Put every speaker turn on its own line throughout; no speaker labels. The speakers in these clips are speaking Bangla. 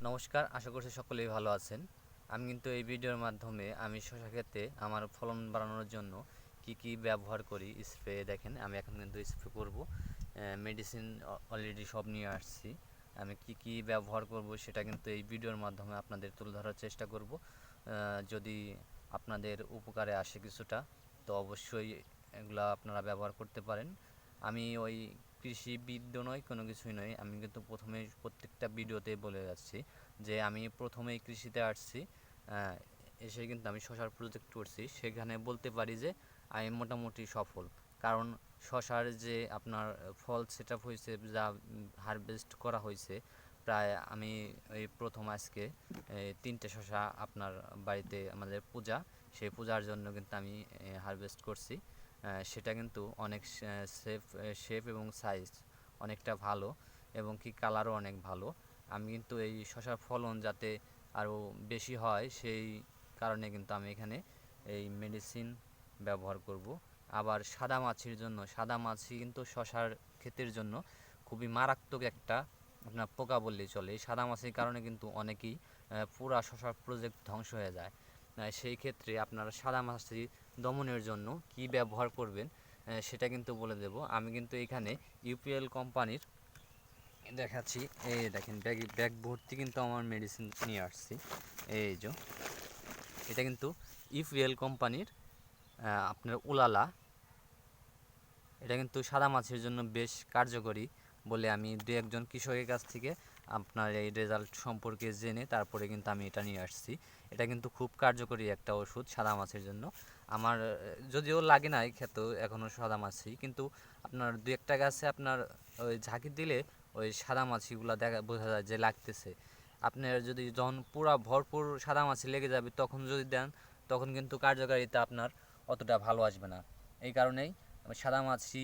নমস্কার, আশা করছি সকলেই ভালো আছেন। আমি কিন্তু এই ভিডিওর মাধ্যমে আমি শসা ক্ষেতে আমার ফলন বাড়ানোর জন্য কি ব্যবহার করি স্প্রে দেখেন। আমি এখন কিন্তু স্প্রে করব, মেডিসিন অলরেডি সব নিয়ে আসছি। আমি কি ব্যবহার করব সেটা কিন্তু এই ভিডিওর মাধ্যমে আপনাদের তুলে ধরার চেষ্টা করব। যদি আপনাদের উপকারে আসে কিছুটা, তো অবশ্যই এগুলা আপনারা ব্যবহার করতে পারেন। আমি ওই কৃষিবিদ নই, কোনো কিছুই নয়। আমি কিন্তু প্রথমেই প্রত্যেকটা ভিডিওতে বলে যাচ্ছি যে আমি প্রথমেই কৃষিতে আসছি। আহ, এসে কিন্তু আমি শশার প্রজেক্ট করছি, সেখানে বলতে পারি যে আমি মোটামুটি সফল। কারণ শশার যে আপনার ফল সেট আপ হয়েছে, যা হারভেস্ট করা হয়েছে, প্রায় আমি এই প্রথম আজকে 3টে শশা আপনার বাড়িতে আমাদের পূজা, সেই পূজার জন্য কিন্তু আমি হারভেস্ট করছি। সেটা কিন্তু অনেক শেপ এবং সাইজ অনেকটা ভালো, এবং কি কালারও অনেক ভালো। আমি কিন্তু এই শশার ফলন যাতে আরও বেশি হয়, সেই কারণে কিন্তু আমি এখানে এই মেডিসিন ব্যবহার করব। আবার সাদা মাছির জন্য, সাদা মাছি কিন্তু শশার ক্ষেতের জন্য খুবই মারাত্মক একটা আপনার পোকা বললেই চলে। এই সাদা মাছির কারণে কিন্তু অনেকেই পুরা শশার প্রজেক্ট ধ্বংস হয়ে যায়। সেই ক্ষেত্রে আপনারা সাদা মাছি দমনের জন্য কি ব্যবহার করবেন সেটা কিন্তু বলে দেব। আমি কিন্তু এখানে ইউপিএল কোম্পানির দেখাচ্ছি। এই দেখেন, ব্যাগ ভর্তি কিন্তু আমার মেডিসিন নিয়ে আসছি। এই যে এটা কিন্তু ইউপিএল কোম্পানির আপনার উলালা। এটা কিন্তু সাদা মাছের জন্য বেশ কার্যকরী বলে আমি দু একজন কৃষকের কাছ থেকে আপনার এই রেজাল্ট সম্পর্কে জেনে তারপরে কিন্তু আমি এটা নিয়ে আসছি। এটা কিন্তু খুব কার্যকরী একটা ওষুধ সাদা মাছের জন্য। আমার যদিও লাগে না এই ক্ষেত এখনও সাদা মাছি, কিন্তু আপনার দু একটা গাছে আপনার ওই ঝাঁকি দিলে ওই সাদা মাছিগুলো বোঝা যায় যে লাগতেছে। আপনার যদি যখন পুরা ভরপুর সাদা মাছি লেগে যাবে তখন যদি দেন, তখন কিন্তু কার্যকারিতা আপনার অতটা ভালো আসবে না। এই কারণেই সাদা মাছি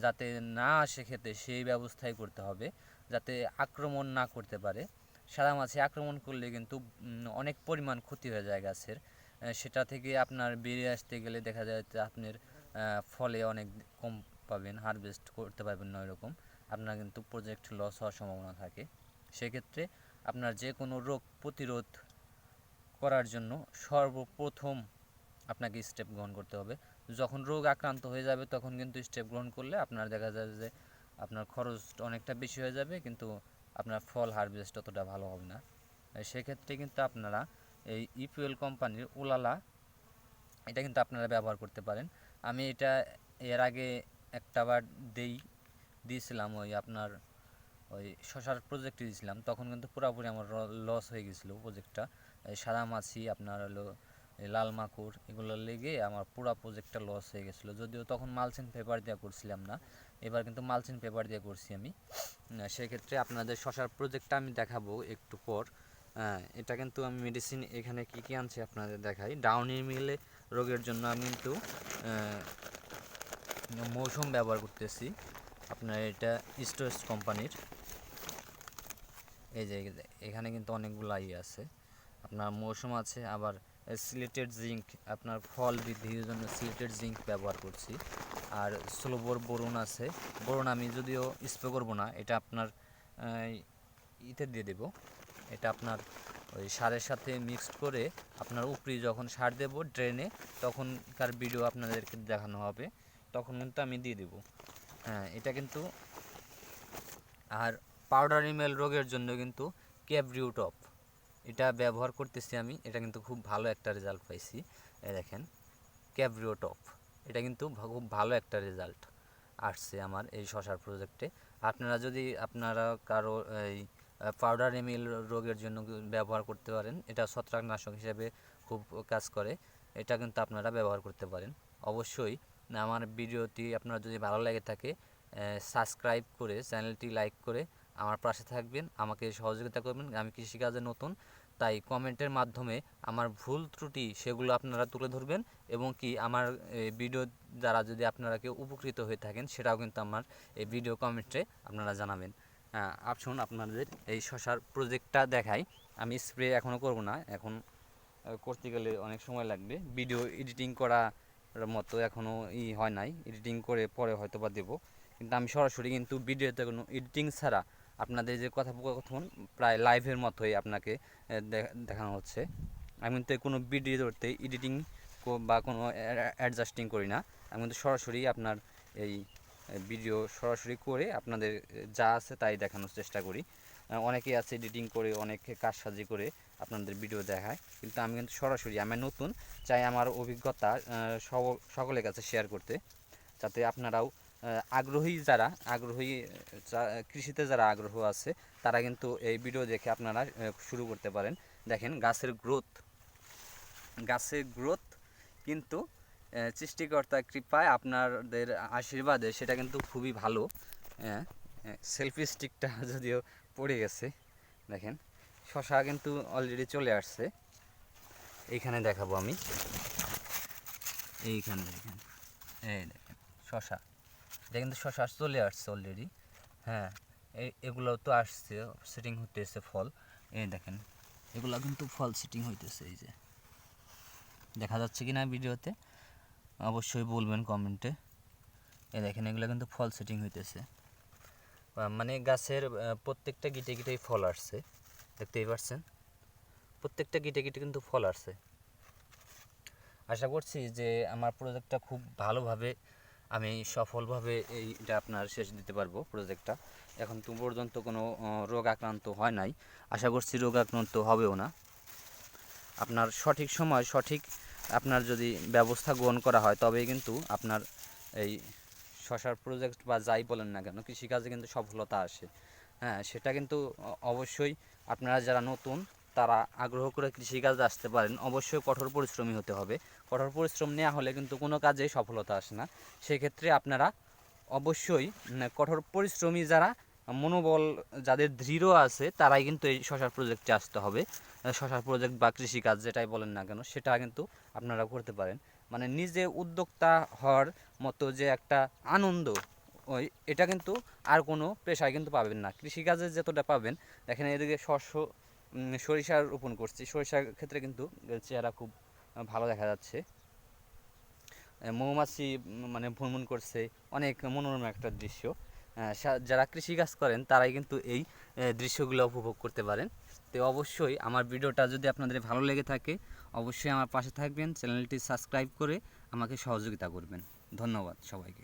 যাতে না আসে খেতে সেই ব্যবস্থাই করতে হবে, যাতে আক্রমণ না করতে পারে। সাদা মাছি আক্রমণ করলে কিন্তু অনেক পরিমাণ ক্ষতি হয়ে যায় গাছের। সেটা থেকে আপনার বেরিয়ে আসতে গেলে দেখা যায় যে আপনার ফলে অনেক কম পাবেন, হারভেস্ট করতে পারবেন না ওইরকম। আপনার কিন্তু প্রজেক্ট লস হওয়ার সম্ভাবনা থাকে। সেক্ষেত্রে আপনার যে কোনো রোগ প্রতিরোধ করার জন্য সর্বপ্রথম আপনাকে স্টেপ গ্রহণ করতে হবে। যখন রোগ আক্রান্ত হয়ে যাবে তখন কিন্তু স্টেপ গ্রহণ করলে আপনার দেখা যায় যে আপনার খরচ অনেকটা বেশি হয়ে যাবে, কিন্তু আপনার ফল হারভেস্ট অতটা ভালো হবে না। সেক্ষেত্রে কিন্তু আপনারা এই ইপিএল কোম্পানির উলালা, এটা কিন্তু আপনারা ব্যবহার করতে পারেন। আমি এটা এর আগে একটাবার দিয়েছিলাম, ওই আপনার ওই শশার প্রজেক্টে দিয়েছিলাম, তখন কিন্তু পুরোপুরি আমার লস হয়ে গেছিলো প্রজেক্টটা। এই সাদা মাছি আপনার হলো এই লাল মাকুড় এগুলো লেগে আমার পুরো প্রজেক্টটা লস হয়ে গেছিলো। যদিও তখন মালচিং পেপার দিয়ে করছিলাম না, এবার কিন্তু মালচিং পেপার দিয়ে করছি আমি। সেক্ষেত্রে আপনাদের শশার প্রজেক্টটা আমি দেখাবো একটু পর। এটা কিন্তু আমি মেডিসিন এখানে কী আনছি আপনাদের দেখাই। ডাউনি মিলে রোগের জন্য আমি কিন্তু মৌসুম ব্যবহার করতেছি। আপনার এটা স্টোরেজ কোম্পানির। এই যে এখানে কিন্তু অনেকগুলো আছে, আপনার মৌসুম আছে। আবার সিলেটেড জিঙ্ক, আপনার ফল বৃদ্ধির জন্য সিলেটেড জিঙ্ক ব্যবহার করছি। আর স্লোবোর বোরন আছে। বোরন আমি যদিও স্প্রে করব না, এটা আপনার ইতে দিয়ে দেব। এটা আপনার ওই সারের সাথে মিক্সড করে আপনার উপরি যখন সার দেব ড্রেনে, তখনকার ভিডিও আপনাদেরকে দেখানো হবে, তখন কিন্তু আমি দিয়ে দেব। এটা কিন্তু। আর পাউডারি মেল রোগের জন্য কিন্তু ক্যাব্রিউটপ এটা ব্যবহার করতেছি আমি। এটা কিন্তু খুব ভালো একটা রেজাল্ট পাইছি। দেখেন, ক্যাব্রিওটপ এটা কিন্তু খুব ভালো একটা রেজাল্ট আসছে আমার এই শশার প্রজেক্টে। আপনারা যদি আপনারা কারো এই পাউডারি মিল রোগের জন্য ব্যবহার করতে পারেন, এটা ছত্রাকনাশক হিসেবে খুব কাজ করে। এটা কিন্তু আপনারা ব্যবহার করতে পারেন। অবশ্যই আমার ভিডিওটি আপনার যদি ভালো লাগে থাকে, সাবস্ক্রাইব করে চ্যানেলটি লাইক করে আমার পাশে থাকবেন, আমাকে সহযোগিতা করবেন। আমি কৃষিকাজে নতুন, তাই কমেন্টের মাধ্যমে আমার ভুল ত্রুটি সেগুলো আপনারা তুলে ধরবেন, এবং কি আমার ভিডিও দ্বারা যদি আপনারা কেউ উপকৃত হয়ে থাকেন সেটাও কিন্তু আমার এই ভিডিও কমেন্টে আপনারা জানাবেন। আসুন আপনাদের এই শশার প্রজেক্টটা দেখাই। আমি স্প্রে এখনও করব না, এখন করতে গেলে অনেক সময় লাগবে। ভিডিও এডিটিং করা মতো এখনও হয় নাই, এডিটিং করে পরে হয়তো বা দেবো। কিন্তু আমি সরাসরি কিন্তু ভিডিওতে কোনো এডিটিং ছাড়া আপনাদের যে কথোপকথন প্রায় লাইভের মতোই আপনাকে দেখানো হচ্ছে। আমি কিন্তু কোনো ভিডিওতে এডিটিং বা কোনো অ্যাডজাস্টিং করি না। আমি কিন্তু সরাসরি আপনার এই ভিডিও সরাসরি করে আপনাদের যা আছে তাই দেখানোর চেষ্টা করি। অনেকেই আছে এডিটিং করে, অনেকে কারসাজি করে আপনাদের ভিডিও দেখায়, কিন্তু আমি কিন্তু সরাসরি, আমি নতুন, চাই আমার অভিজ্ঞতা সকলের কাছে শেয়ার করতে, যাতে আপনারাও আগ্রহী কৃষিতে যারা আগ্রহ আছে তারা কিন্তু এই ভিডিও দেখে আপনারা শুরু করতে পারেন। দেখেন গাছের গ্রোথ কিন্তু সৃষ্টিকর্তার কৃপায় আপনাদের আশীর্বাদে সেটা কিন্তু খুবই ভালো। সেলফি স্টিকটা যদিও পড়ে গেছে, দেখেন শশা কিন্তু অলরেডি চলে আসছে। এইখানে দেখাবো আমি, এইখানে দেখেন, এই দেখেন শশা, এটা কিন্তু শশা চলে আসছে অলরেডি। হ্যাঁ, এগুলো তো আসছে, সেটিং হতেছে ফল। এই দেখেন এগুলো কিন্তু ফল সেটিং হইতেছে, এই যে দেখা যাচ্ছে কি না ভিডিওতে অবশ্যই বলবেন কমেন্টে। এই দেখেন এগুলো কিন্তু ফল সেটিং হইতেছে, মানে গাছের প্রত্যেকটা গিটে গিটেই ফল আসছে, দেখতেই পাচ্ছেন প্রত্যেকটা গিটে গিটে কিন্তু ফল আসছে। আশা করছি যে আমার প্রজেক্টটা খুব ভালোভাবে আমি সফলভাবে এইটা আপনার শেষ দিতে পারবো প্রজেক্টটা। এখন তো পর্যন্ত কোনো রোগ আক্রান্ত হয় নাই, আশা করছি রোগ আক্রান্ত হবেও না। আপনার সঠিক সময় সঠিক আপনার যদি ব্যবস্থা গ্রহণ করা হয় তবেই কিন্তু আপনার এই শশার প্রজেক্ট বা যাই বলেন না কেন কৃষিকাজে কিন্তু সফলতা আসে। হ্যাঁ, সেটা কিন্তু অবশ্যই আপনারা যারা নতুন তারা আগ্রহ করে কৃষিকাজে আসতে পারেন। অবশ্যই কঠোর পরিশ্রমী হতে হবে, কঠোর পরিশ্রম নেওয়া হলে কিন্তু কোনো কাজেই সফলতা আসে না। সেক্ষেত্রে আপনারা অবশ্যই কঠোর পরিশ্রমী যারা, মনোবল যাদের দৃঢ় আছে তারাই কিন্তু এই শশার প্রজেক্টে আসতে হবে। শশার প্রজেক্ট বা কৃষিকাজ যেটাই বলেন না কেন সেটা কিন্তু আপনারা করতে পারেন। মানে নিজে উদ্যোক্তা হওয়ার মতো যে একটা আনন্দ, এটা কিন্তু আর কোনো পেশায় কিন্তু পাবেন না। কৃষিকাজে যতটা পাবেন, দেখেন এদিকে সরিষার রোপণ করছি, সরিষার ক্ষেত্রে কিন্তু চেহারা খুব ভালো দেখা যাচ্ছে। মৌমাছি মানে ভ্রমণ করছে, অনেক মনোরম একটা দৃশ্য। যারা কৃষিকাজ করেন তারাই কিন্তু এই দৃশ্যগুলো উপভোগ করতে পারেন। তো অবশ্যই আমার ভিডিওটা যদি আপনাদের ভালো লেগে থাকে অবশ্যই আমার পাশে থাকবেন, চ্যানেলটি সাবস্ক্রাইব করে আমাকে সহযোগিতা করবেন। ধন্যবাদ সবাইকে।